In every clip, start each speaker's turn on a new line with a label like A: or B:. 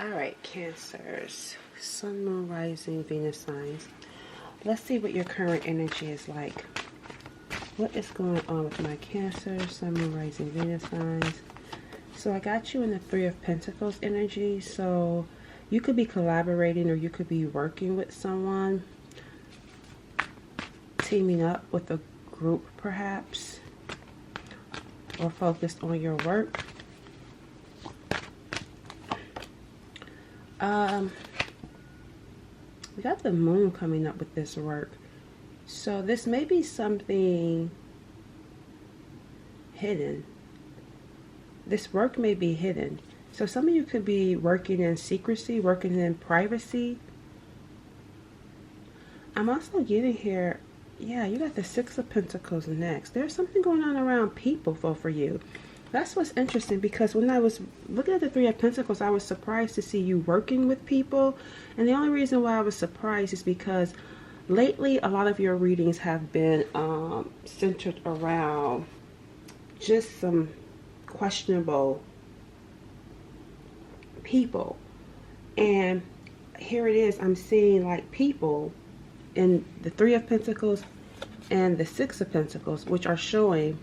A: Alright, Cancers. Sun, Moon, Rising, Venus signs. Let's see what your current energy is like. What is going on with my Cancer, Sun, Moon, Rising, Venus signs? So I got you in the Three of Pentacles energy. So you could be collaborating or you could be working with someone. Teaming up with a group perhaps. Or focused on your work. We got the moon coming up with this work. So this may be something hidden. This work may be hidden. So some of you could be working in secrecy, working in privacy. I'm also getting here, yeah, you got the Six of Pentacles next. There's something going on around people for you. That's what's interesting, because when I was looking at the Three of Pentacles, I was surprised to see you working with people. And the only reason why I was surprised is because lately a lot of your readings have been centered around just some questionable people. And here it is, I'm seeing like people in the Three of Pentacles and the Six of Pentacles, which are showing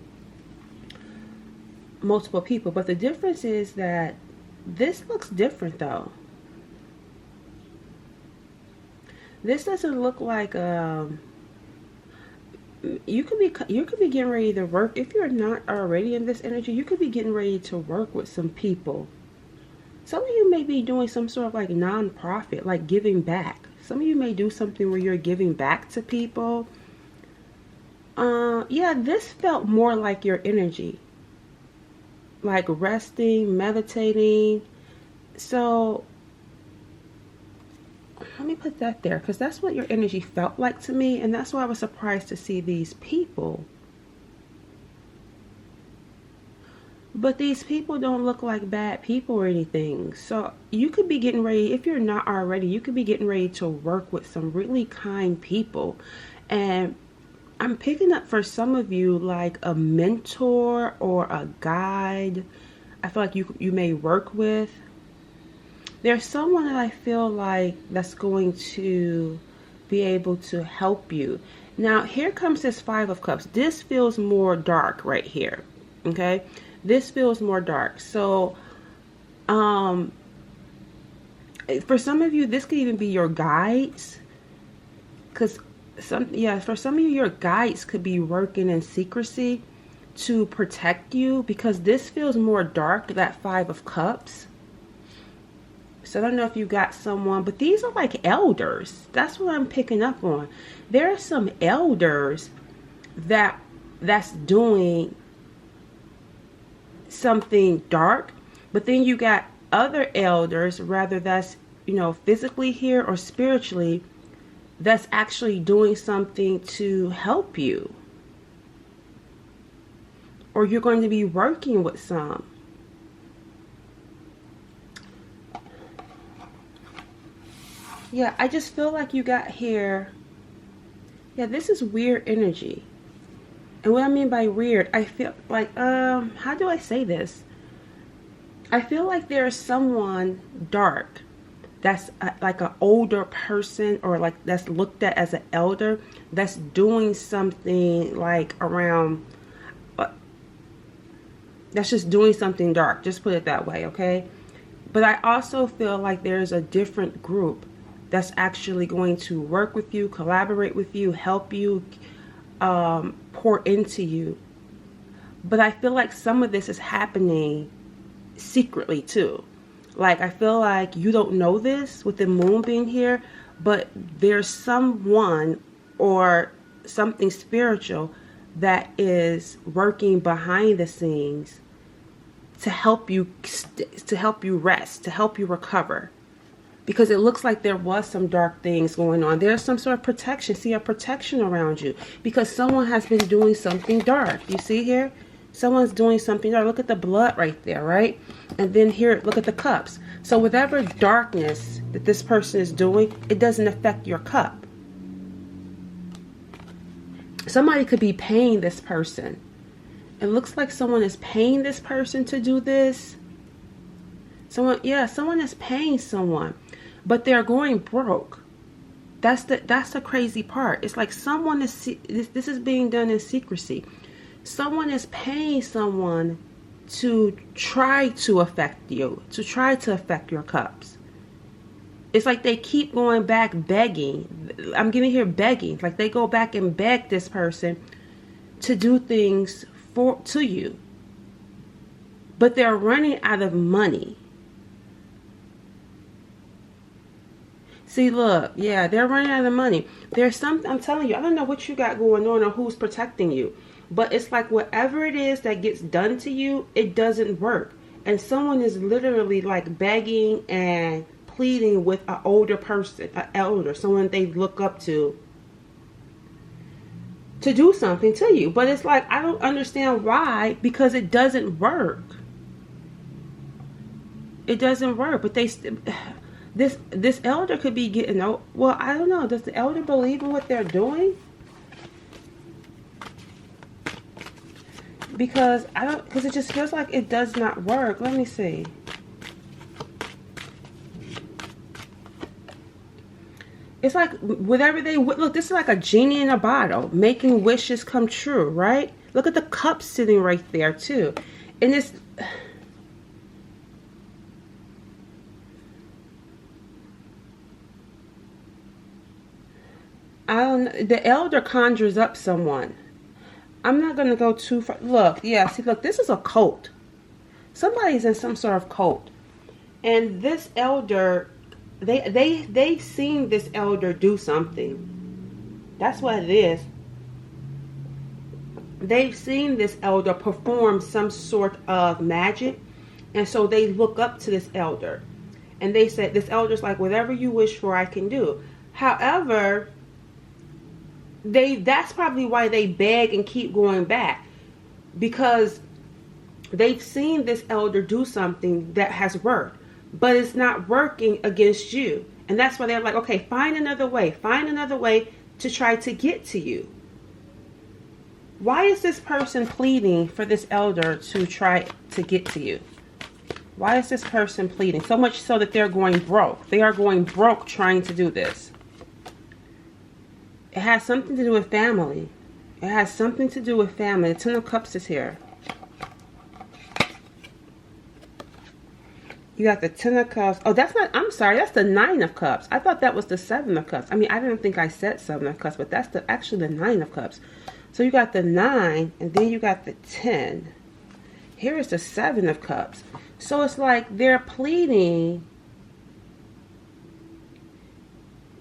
A: multiple people. But the difference is that this looks different though. This doesn't look like you could be getting ready to work. If you're not already in this energy, you could be getting ready to work with some people. Some of you may be doing some sort of like non-profit, like giving back. Some of you may do something where you're giving back to people. Yeah, this felt more like your energy. Like resting, meditating. So let me put that there, because that's what your energy felt like to me, and that's why I was surprised to see these people. But these people don't look like bad people or anything. So you could be getting ready, if you're not already, you could be getting ready to work with some really kind people. And I'm picking up for some of you like a mentor or a guide. I feel like you may work with. There's someone that I feel like that's going to be able to help you. Now here comes this Five of Cups. This feels more dark right here. Okay, this feels more dark. So for some of you, this could even be your guides, because for some of you, your guides could be working in secrecy to protect you, because this feels more dark, that Five of Cups. So I don't know if you got someone, but these are like elders. That's what I'm picking up on. There are some elders that's doing something dark, but then you got other elders, rather that's, physically here or spiritually, that's actually doing something to help you. Or you're going to be working with some. Yeah, I just feel like you got here. Yeah, this is weird energy. And what I mean by weird, I feel like, how do I say this? I feel like there's someone dark that's like an older person, or like that's looked at as an elder, that's doing something like around, that's just doing something dark. Just put it that way, okay? But I also feel like there's a different group that's actually going to work with you, collaborate with you, help you, pour into you. But I feel like some of this is happening secretly too. Like I feel like you don't know this with the moon being here, but there's someone or something spiritual that is working behind the scenes to help you rest, to help you recover. Because it looks like there was some dark things going on. There's some sort of protection. See a protection around you, because someone has been doing something dark. You see here? Someone's doing something dark. Look at the blood right there, right? And then here, look at the cups. So whatever darkness that this person is doing, it doesn't affect your cup. Somebody could be paying this person. It looks like someone is paying this person to do this. Someone, yeah, someone is paying someone, but they're going broke. That's the crazy part. It's like someone is, this is being done in secrecy. Someone is paying someone to try to affect you, to try to affect your cups. It's like they keep going back begging. I'm giving here begging. Like they go back and beg this person to do things to you. But they're running out of money. See, look, yeah, they're running out of money. There's something, I'm telling you, I don't know what you got going on or who's protecting you. But it's like whatever it is that gets done to you, it doesn't work. And someone is literally like begging and pleading with an older person, an elder, someone they look up to do something to you. But it's like, I don't understand why, because it doesn't work. It doesn't work. But this elder could be getting, well, I don't know. Does the elder believe in what they're doing? Because it just feels like it does not work. Let me see. It's like whatever they look, this is like a genie in a bottle making wishes come true, right? Look at the cup sitting right there too. And it's, I don't know, the elder conjures up someone. I'm not going to go too far. Look, yeah, see, look, this is a cult. Somebody's in some sort of cult. And this elder, they've seen this elder do something. That's what it is. They've seen this elder perform some sort of magic. And so they look up to this elder. And they said, this elder's like, whatever you wish for, I can do. However, that's probably why they beg and keep going back, because they've seen this elder do something that has worked, but it's not working against you. And that's why they're like, okay, find another way to try to get to you. Why is this person pleading for this elder to try to get to you? Why is this person pleading? So much so that they're going broke. They are going broke trying to do this. It has something to do with family. It has something to do with family. The Ten of Cups is here. You got the Ten of Cups. Oh, that's not, I'm sorry, that's the Nine of Cups. I thought that was the Seven of Cups. I mean, I didn't think I said Seven of Cups, but that's actually the Nine of Cups. So you got the 9, and then you got the 10. Here is the 7 of Cups. So it's like they're pleading,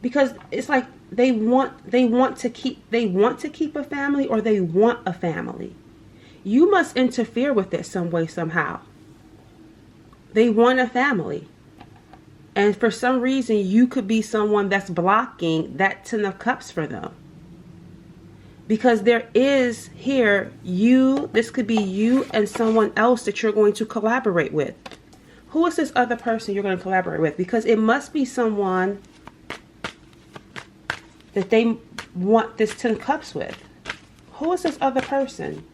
A: because it's like they want to keep a family, or they want a family. You must interfere with it some way, somehow. They want a family. And for some reason, you could be someone that's blocking that 10 of Cups for them. Because there is here, this could be you and someone else that you're going to collaborate with. Who is this other person you're going to collaborate with? Because it must be someone that they want this 10 Cups with. Who is this other person?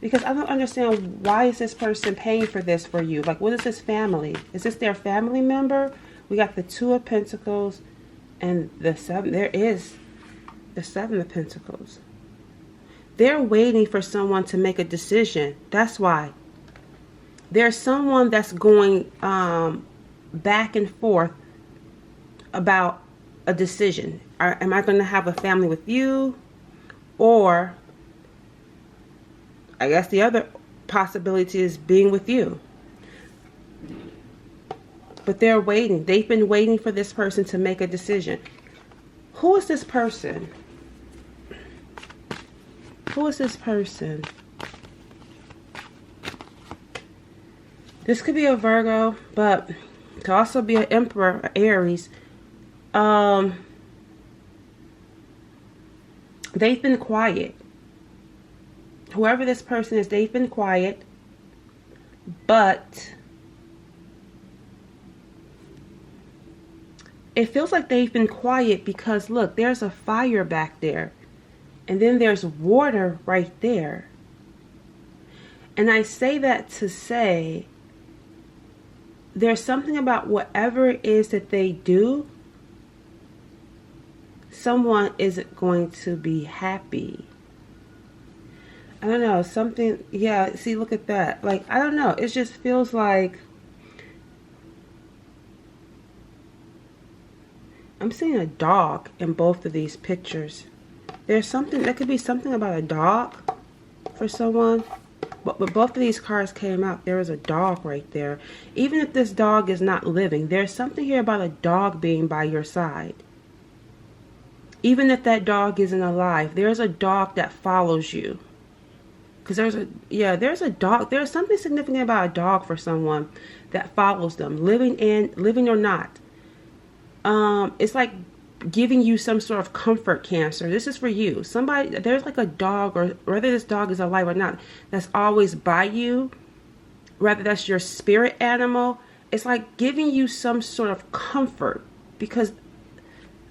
A: Because I don't understand, why is this person paying for this for you? Like, what is this family? Is this their family member? We got the 2 of Pentacles and the 7. There is the 7 of Pentacles. They're waiting for someone to make a decision. That's why. There's someone that's going back and forth about a decision. Am I going to have a family with you? Or, I guess the other possibility is being with you. But they're waiting. They've been waiting for this person to make a decision. Who is this person? Who is this person? This could be a Virgo, but it could also be an Emperor, or Aries. They've been quiet. Whoever this person is, they've been quiet. But it feels like they've been quiet because, look, there's a fire back there. And then there's water right there. And I say that to say there's something about whatever it is that they do, someone isn't going to be happy. I don't know, something, yeah, see, look at that. Like, I don't know, it just feels like, I'm seeing a dog in both of these pictures. There's something, that could be something about a dog for someone. But both of these cards came out, there is a dog right there. Even if this dog is not living, there's something here about a dog being by your side. Even if that dog isn't alive, there's a dog that follows you. Because there's a dog. There's something significant about a dog for someone that follows them, living or not. It's like giving you some sort of comfort, Cancer. This is for you. Somebody, there's like a dog, or whether this dog is alive or not, that's always by you. Whether that's your spirit animal. It's like giving you some sort of comfort, because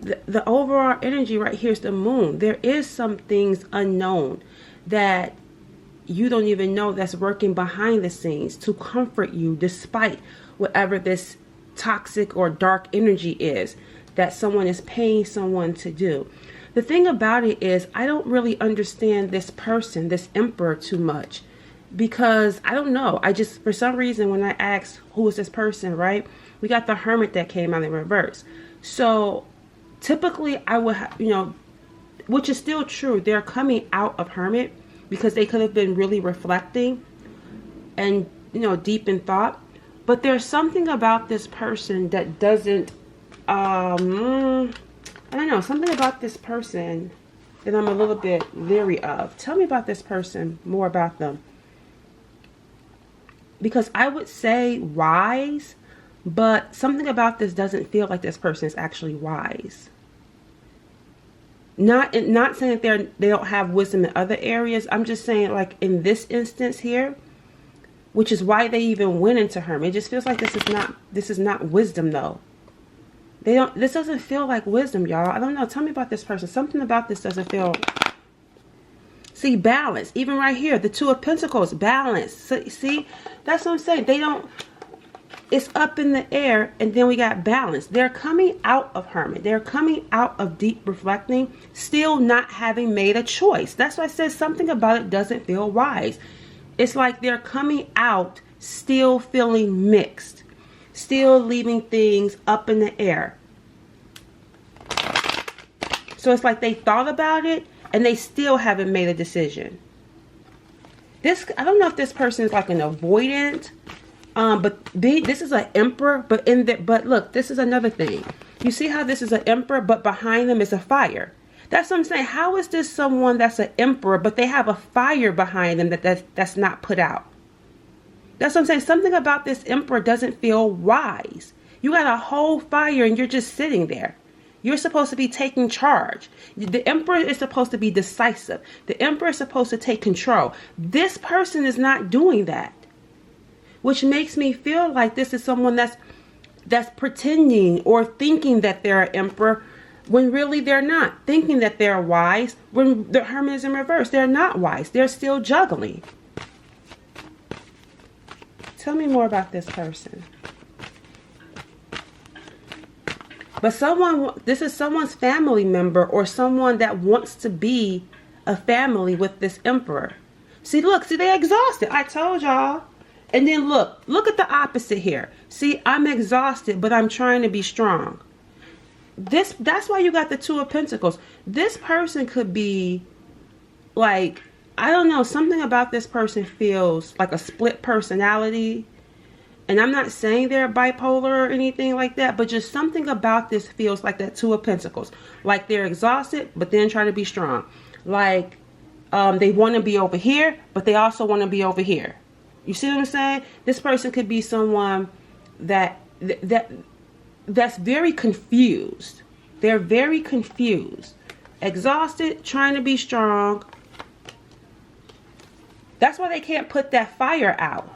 A: the overall energy right here is the moon. There is some things unknown that you don't even know that's working behind the scenes to comfort you despite whatever this toxic or dark energy is that someone is paying someone to do. The thing about it is, I don't really understand this person, this Emperor, too much, because I don't know. I just, for some reason, when I asked who is this person, right, we got the Hermit that came out in reverse. So typically I would which is still true, they're coming out of Hermit because they could have been really reflecting and, deep in thought. But there's something about this person that doesn't, I don't know, something about this person that I'm a little bit leery of. Tell me about this person, more about them. Because I would say wise, but something about this doesn't feel like this person is actually wise. Not saying that they don't have wisdom in other areas. I'm just saying, like, in this instance here, which is why they even went into Hermit. It just feels like this is not wisdom, though. This doesn't feel like wisdom, y'all. I don't know. Tell me about this person. Something about this doesn't feel. See, balance. Even right here, the Two of Pentacles, balance. See, that's what I'm saying. They don't. It's up in the air, and then we got balance. They're coming out of Hermit. They're coming out of deep reflecting, still not having made a choice. That's why I said something about it doesn't feel wise. It's like they're coming out still feeling mixed, still leaving things up in the air. So it's like they thought about it, and they still haven't made a decision. I don't know if this person is like an avoidant. But this is an Emperor, but look, this is another thing. You see how this is an Emperor, but behind them is a fire. That's what I'm saying. How is this someone that's an Emperor, but they have a fire behind them that's not put out? That's what I'm saying. Something about this Emperor doesn't feel wise. You got a whole fire and you're just sitting there. You're supposed to be taking charge. The Emperor is supposed to be decisive. The Emperor is supposed to take control. This person is not doing that. Which makes me feel like this is someone that's pretending or thinking that they're an Emperor when really they're not. Thinking that they're wise when the Hermit is in reverse. They're not wise. They're still juggling. Tell me more about this person. But this is someone's family member or someone that wants to be a family with this Emperor. See, look, they're exhausted. I told y'all. And then look at the opposite here. See, I'm exhausted, but I'm trying to be strong. That's why you got the Two of Pentacles. This person could be like, I don't know, something about this person feels like a split personality. And I'm not saying they're bipolar or anything like that, but just something about this feels like that Two of Pentacles. Like they're exhausted, but then trying to be strong. Like they want to be over here, but they also want to be over here. You see what I'm saying? This person could be someone that's very confused. They're very confused. Exhausted, trying to be strong. That's why they can't put that fire out.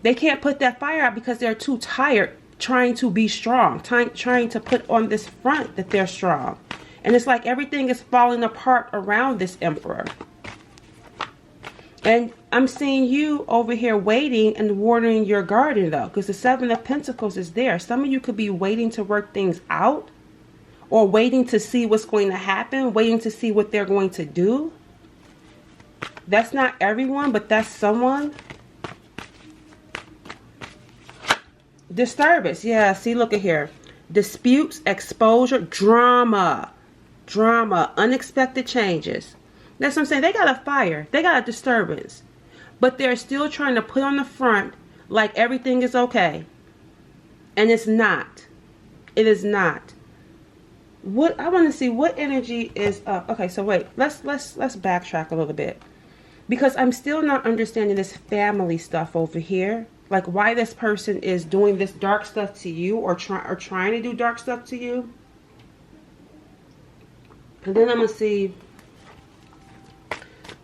A: They can't put that fire out because they're too tired trying to be strong. Trying to put on this front that they're strong. And it's like everything is falling apart around this Emperor. And I'm seeing you over here waiting and watering your garden, though, because the Seven of Pentacles is there. Some of you could be waiting to work things out, or waiting to see what's going to happen, waiting to see what they're going to do. That's not everyone, but that's someone. Disturbance. Yeah, see, look at here. Disputes, exposure, drama. Drama, unexpected changes. That's what I'm saying. They got a fire. They got a disturbance. But they're still trying to put on the front like everything is okay. And it's not. It is not. What I want to see, what energy is up. Okay, so wait. Let's backtrack a little bit. Because I'm still not understanding this family stuff over here. Like why this person is doing this dark stuff to you, or trying to do dark stuff to you. And then I'm going to see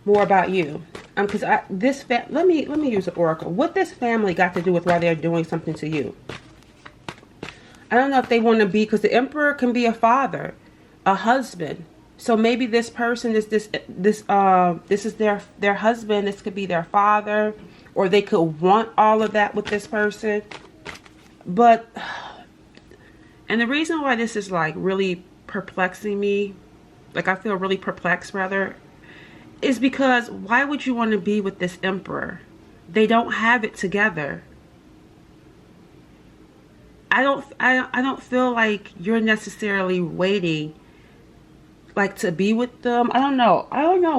A: more about you. Because let me use an oracle. What this family got to do with why they're doing something to you? I don't know if they want to be, because the Emperor can be a father, a husband. So maybe this person is this is their husband. This could be their father, or they could want all of that with this person. But, and the reason why this is like really perplexing me, like I feel really perplexed rather, is because why would you want to be with this Emperor? They don't have it together. I don't feel like you're necessarily waiting like to be with them. I don't know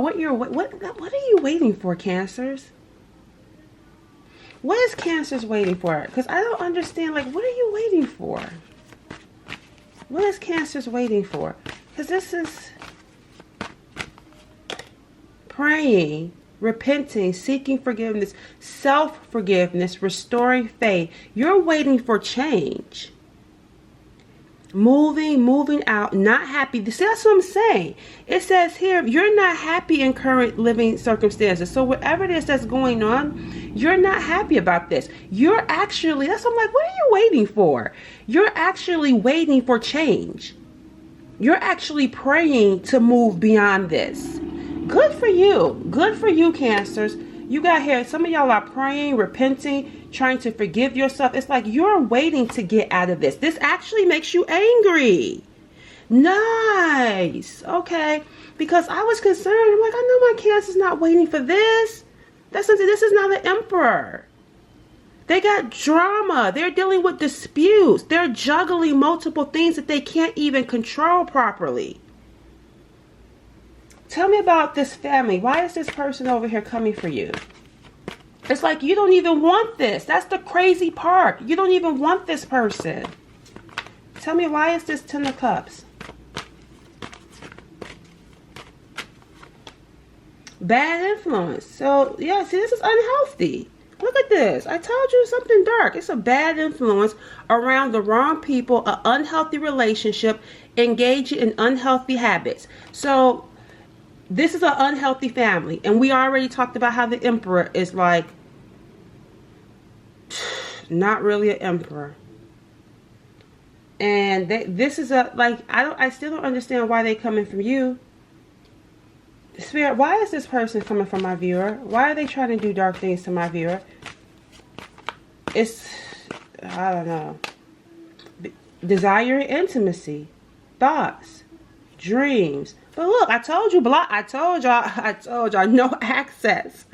A: what are you waiting for, Cancers? What is Cancers waiting for? Because I don't understand, like, what are you waiting for? What is Cancers waiting for? Because this is praying, repenting, seeking forgiveness, self-forgiveness, restoring faith. You're waiting for change. Moving out, not happy. See, that's what I'm saying. It says here, you're not happy in current living circumstances. So whatever it is that's going on, you're not happy about this. You're actually, that's what I'm like, what are you waiting for? You're actually waiting for change. You're actually praying to move beyond this. Good for you. Good for you, Cancers. You got here, some of y'all are praying, repenting, trying to forgive yourself. It's like you're waiting to get out of this. This actually makes you angry. Nice. Okay. Because I was concerned. I'm like, I know my Cancer's not waiting for this. This is not an Emperor. They got drama. They're dealing with disputes. They're juggling multiple things that they can't even control properly. Tell me about this family. Why is this person over here coming for you? It's like you don't even want this. That's the crazy part. You don't even want this person. Tell me, why is this 10 of Cups? Bad influence. So, yeah, see, this is unhealthy. Look at this. I told you something dark. It's a bad influence around the wrong people, an unhealthy relationship, engaging in unhealthy habits. So, this is an unhealthy family. And we already talked about how the Emperor is like, not really an Emperor. And this is a, like, I still don't understand why they're coming from you. Spirit, why is this person coming from my viewer? Why are they trying to do dark things to my viewer? It's, I don't know. Desire intimacy. Thoughts. Dreams. But look, I told you, block. I told y'all, no access.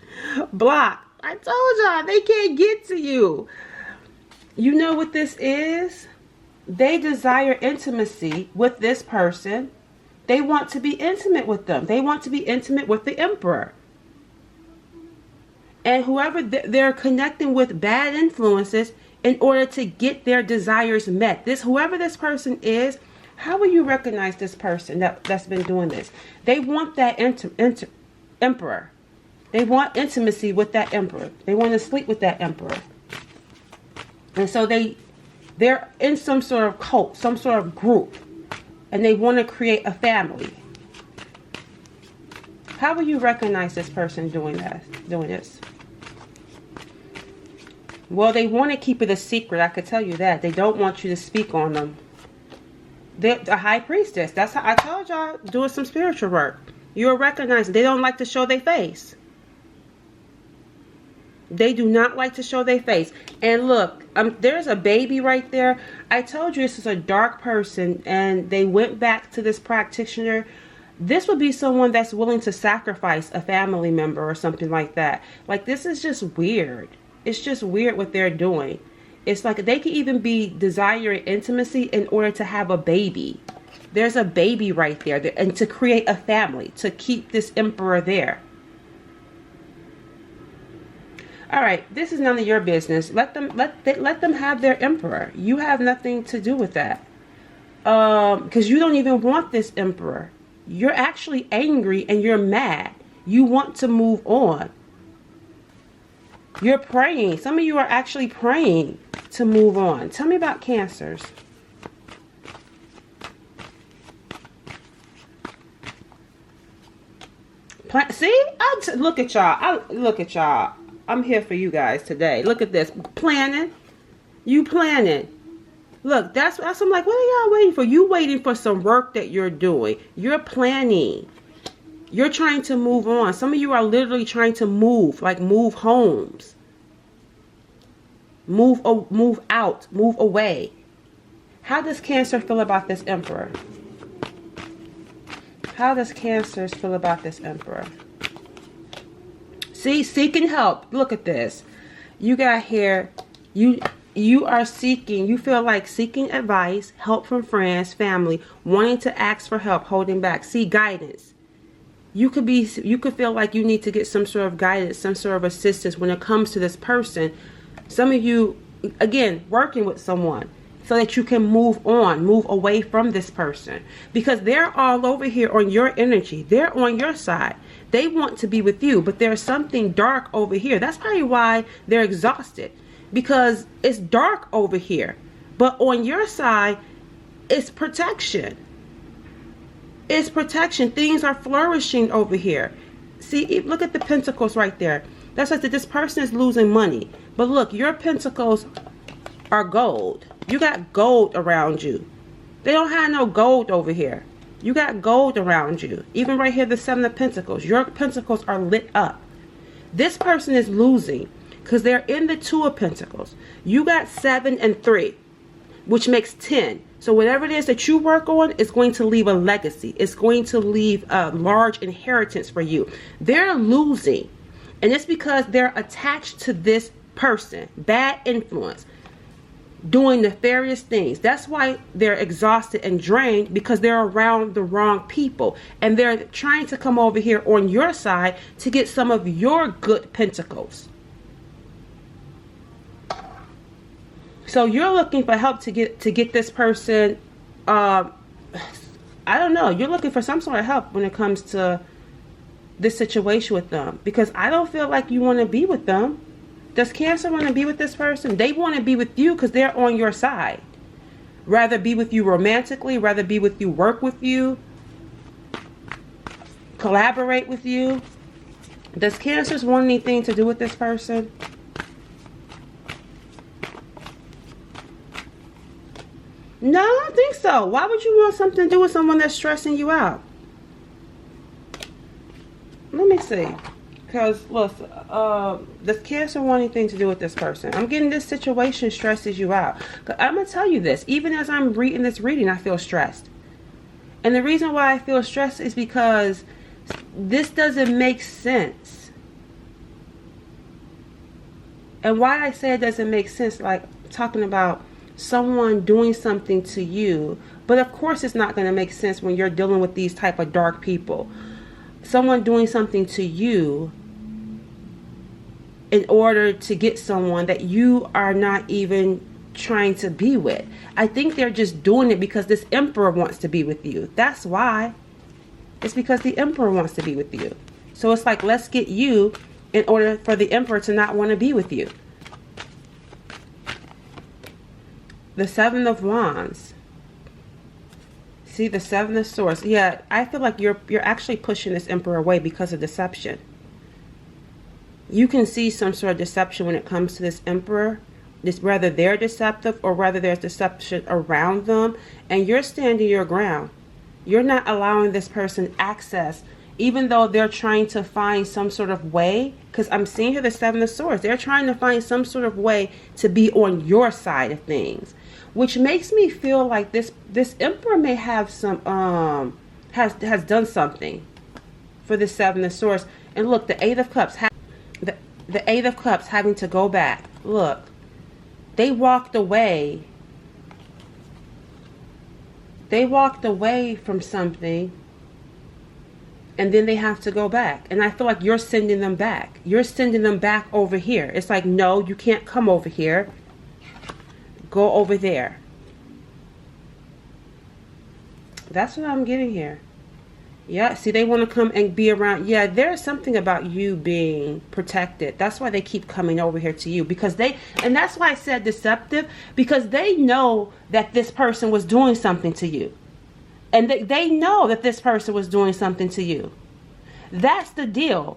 A: Block. I told y'all, they can't get to you. You know what this is? They desire intimacy with this person. They want to be intimate with them. They want to be intimate with the Emperor. And whoever they're connecting with bad influences in order to get their desires met. Whoever this person is, how will you recognize this person that's been doing this? They want that Emperor. They want intimacy with that Emperor. They want to sleep with that Emperor. And so they're in some sort of cult, some sort of group. And they want to create a family. How will you recognize this person doing this? Well, they want to keep it a secret. I could tell you that. They don't want you to speak on them. They're the High Priestess. That's how I told y'all, doing some spiritual work. You'll recognize it. They don't like to show their face. They do not like to show their face. And look, there's a baby right there. I told you this is a dark person, and they went back to this practitioner. This would be someone that's willing to sacrifice a family member or something like that. Like, this is just weird. It's just weird what they're doing. It's like they could even be desiring intimacy in order to have a baby. There's a baby right there, and to create a family, to keep this emperor there. All right, this is none of your business. Let them have their emperor. You have nothing to do with that. Because you don't even want this emperor. You're actually angry and you're mad. You want to move on. You're praying. Some of you are actually praying to move on. Tell me about Cancers. See? Look at y'all. Look at y'all. I'm here for you guys today. Look at this. Planning. You planning. Look, that's I'm like, what are y'all waiting for? You waiting for some work that you're doing. You're planning. You're trying to move on. Some of you are literally trying to move, like move homes. Move out, move away. How does Cancer feel about this emperor? How does Cancer feel about this emperor? See, seeking help. Look at this. You got here, you are seeking, you feel like seeking advice, help from friends, family, wanting to ask for help, holding back. See, guidance. You could feel like you need to get some sort of guidance, some sort of assistance when it comes to this person. Some of you, again, working with someone so that you can move on, move away from this person. Because they're all over here on your energy. They're on your side. They want to be with you, but there's something dark over here. That's probably why they're exhausted. Because it's dark over here. But on your side, it's protection. It's protection. Things are flourishing over here. See, look at the pentacles right there. That's like this person is losing money. But look, your pentacles are gold. You got gold around you. They don't have no gold over here. You got gold around you. Even right here, the Seven of Pentacles. Your pentacles are lit up. This person is losing because they're in the Two of Pentacles. You got 7 and 3, which makes 10. So whatever it is that you work on is going to leave a legacy. It's going to leave a large inheritance for you. They're losing. And it's because they're attached to this person. Bad influence. Doing nefarious things. That's why they're exhausted and drained, because they're around the wrong people. And they're trying to come over here on your side to get some of your good pentacles. So you're looking for help to get this person, I don't know, you're looking for some sort of help when it comes to this situation with them, because I don't feel like you want to be with them. Does Cancer want to be with this person? They want to be with you because they're on your side. Rather be with you romantically, rather be with you, work with you, collaborate with you. Does Cancer want anything to do with this person? No, I don't think so. Why would you want something to do with someone that's stressing you out? Let me see. Because, look, does Cancer want anything to do with this person? I'm getting this situation stresses you out. I'm going to tell you this. Even as I'm reading this reading, I feel stressed. And the reason why I feel stressed is because this doesn't make sense. And why I say it doesn't make sense, like talking about someone doing something to you, but of course it's not going to make sense when you're dealing with these type of dark people. Someone doing something to you in order to get someone that you are not even trying to be with. I think they're just doing it because this emperor wants to be with you. That's why. It's because the emperor wants to be with you. So it's like, let's get you in order for the emperor to not want to be with you. The Seven of Wands. See, the Seven of Swords. Yeah, I feel like you're actually pushing this emperor away because of deception. You can see some sort of deception when it comes to this emperor. This, whether they're deceptive or whether there's deception around them, and you're standing your ground. You're not allowing this person access even though they're trying to find some sort of way, because I'm seeing here the Seven of Swords, they're trying to find some sort of way to be on your side of things, which makes me feel like this Emperor may have some has done something for the Seven of Swords. And look, the Eight of Cups, the Eight of Cups having to go back. Look, they walked away. They walked away from something, and then they have to go back. And I feel like you're sending them back. You're sending them back over here. It's like, no, you can't come over here. Go over there. That's what I'm getting here. Yeah, see, they want to come and be around. Yeah, there's something about you being protected. That's why they keep coming over here to you. Because and that's why I said deceptive. Because they know that this person was doing something to you. And they know that this person was doing something to you. That's the deal.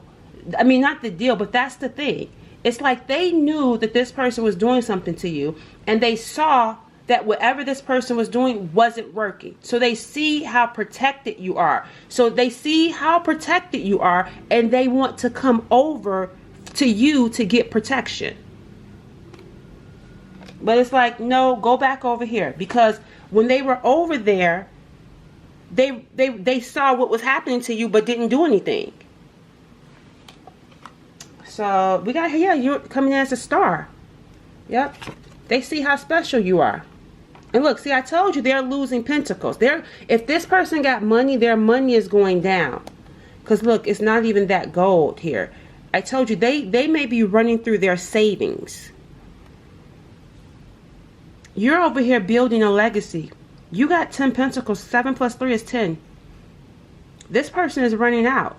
A: I mean, not the deal, but that's the thing. It's like they knew that this person was doing something to you. And they saw that whatever this person was doing wasn't working. So they see how protected you are. So they see how protected you are, and they want to come over to you to get protection. But it's like, no, go back over here. Because when they were over there, they saw what was happening to you but didn't do anything. So we got, yeah, you're coming in as a star. Yep. They see how special you are. And look, see, I told you they're losing pentacles. If this person got money, their money is going down. Because look, it's not even that gold here. I told you they may be running through their savings. You're over here building a legacy. You got 10 pentacles. 7 plus 3 is 10. This person is running out.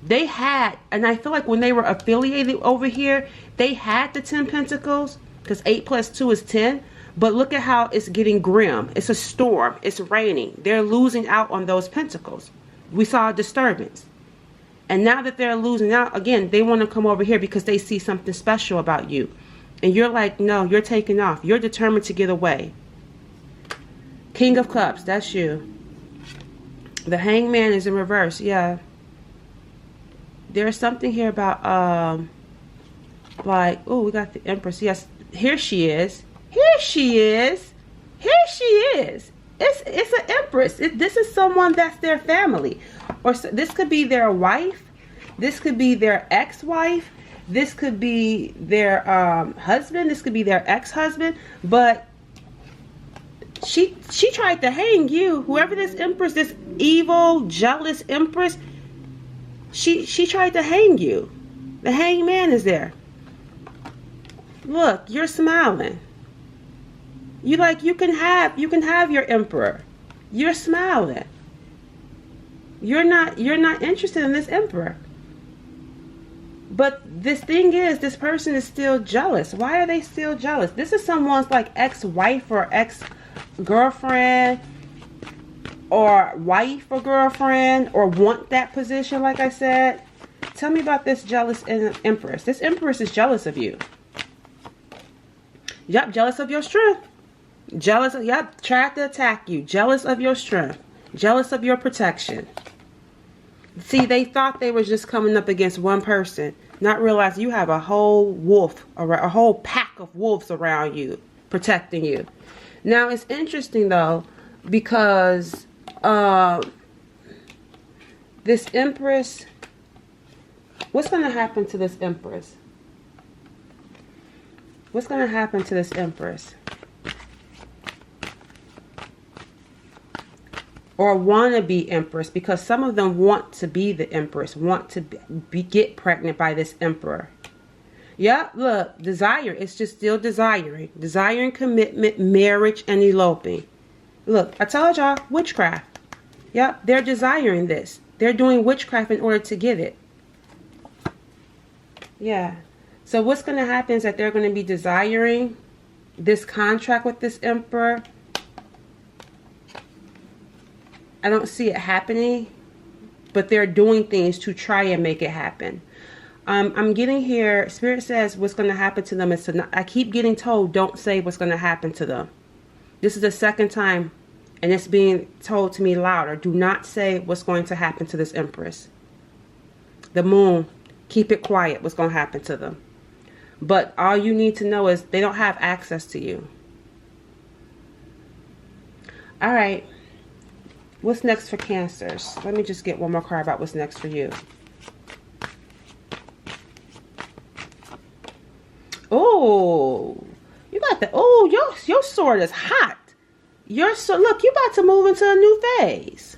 A: They had, and I feel like when they were affiliated over here, they had the 10 pentacles. Because 8 plus 2 is 10. But look at how it's getting grim. It's a storm. It's raining. They're losing out on those pentacles. We saw a disturbance. And now that they're losing out, again, they want to come over here because they see something special about you. And you're like, no, you're taking off. You're determined to get away. King of Cups, that's you. The Hangman is in reverse. Yeah. There's something here about, like, oh, we got the Empress. Yes, here she is. Here she is. Here she is. It's an Empress. This is someone that's their family. Or this could be their wife. This could be their ex-wife. This could be their husband. This could be their ex-husband. But she tried to hang you. Whoever this Empress, this evil, jealous Empress, she tried to hang you. The Hangman is there. Look, you're smiling. You can have your Emperor. You're smiling. You're not interested in this Emperor. But this thing is, this person is still jealous. Why are they still jealous? This is someone's like ex-wife or ex-girlfriend or wife or girlfriend, or want that position, like I said. Tell me about this jealous Empress. This Empress is jealous of you. Yep, jealous of your strength. Jealous of, yep, tried to attack you. Jealous of your strength. Jealous of your protection. See, they thought they were just coming up against one person, not realizing you have a whole wolf, a whole pack of wolves around you, protecting you. Now, it's interesting, though, because this Empress, what's going to happen to this Empress? What's going to happen to this Empress? Or wannabe Empress, because some of them want to be the Empress, want to get pregnant by this Emperor. Yeah, look, desire. It's just still desiring. Desiring commitment, marriage, and eloping. Look, I told y'all, witchcraft. Yeah, they're desiring this. They're doing witchcraft in order to get it. Yeah. So what's going to happen is that they're going to be desiring this contract with this Emperor. I don't see it happening, but they're doing things to try and make it happen. I'm getting here, Spirit says what's going to happen to them is to not, I keep getting told, don't say what's going to happen to them. This is the second time And it's being told to me louder. Do not say what's going to happen to this Empress. The Moon, keep it quiet what's going to happen to them. But all you need to know is they don't have access to you. All right. What's next for Cancers? Let me just get one more card about what's next for you. Oh, you got the, oh, your sword is hot. Look, you're about to move into a new phase.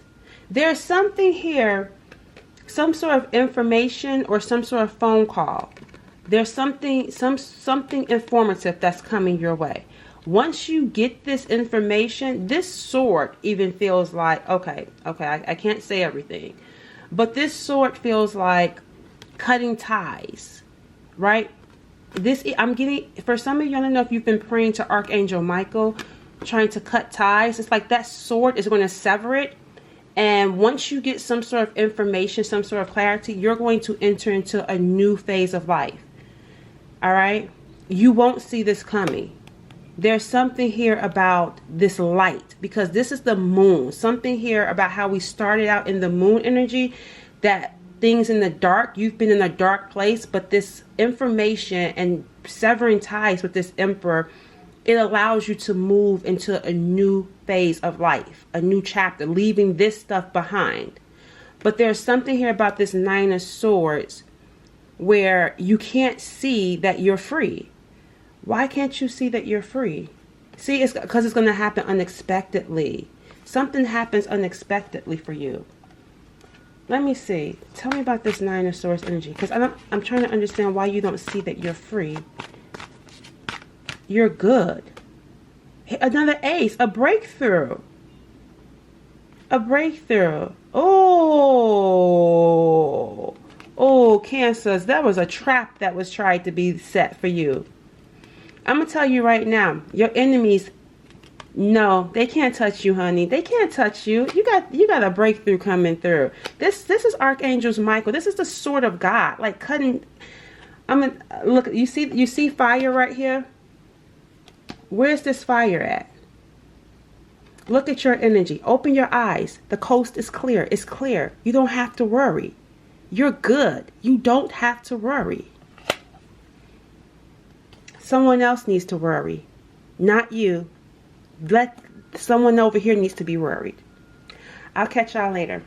A: There's something here, some sort of information or some sort of phone call. There's something informative that's coming your way. Once you get this information, this sword even feels like, okay, I can't say everything, but this sword feels like cutting ties, right? I'm getting, for some of you, I don't know if you've been praying to Archangel Michael, trying to cut ties. It's like that sword is going to sever it. And once you get some sort of information, some sort of clarity, you're going to enter into a new phase of life. All right? You won't see this coming. There's something here about this light, because this is the moon. Something here about how we started out in the moon energy, that things in the dark, you've been in a dark place, but this information and severing ties with this Emperor, it allows you to move into a new phase of life, a new chapter, leaving this stuff behind. But there's something here about this Nine of Swords where you can't see that you're free. Why can't you see that you're free? See, it's because it's going to happen unexpectedly. Something happens unexpectedly for you. Let me see. Tell me about this Nine of Swords energy, because I'm trying to understand why you don't see that you're free. You're good. Another ace, a breakthrough. A breakthrough. Oh, Cancers, that was a trap that was tried to be set for you. I'm going to tell you right now, your enemies, no, they can't touch you, honey. They can't touch you. You got a breakthrough coming through. This is Archangel Michael. This is the sword of God, like cutting. Look, you see fire right here? Where's this fire at? Look at your energy. Open your eyes. The coast is clear. It's clear. You don't have to worry. You're good. You don't have to worry. Someone else needs to worry, not you. Someone over here needs to be worried. I'll catch y'all later.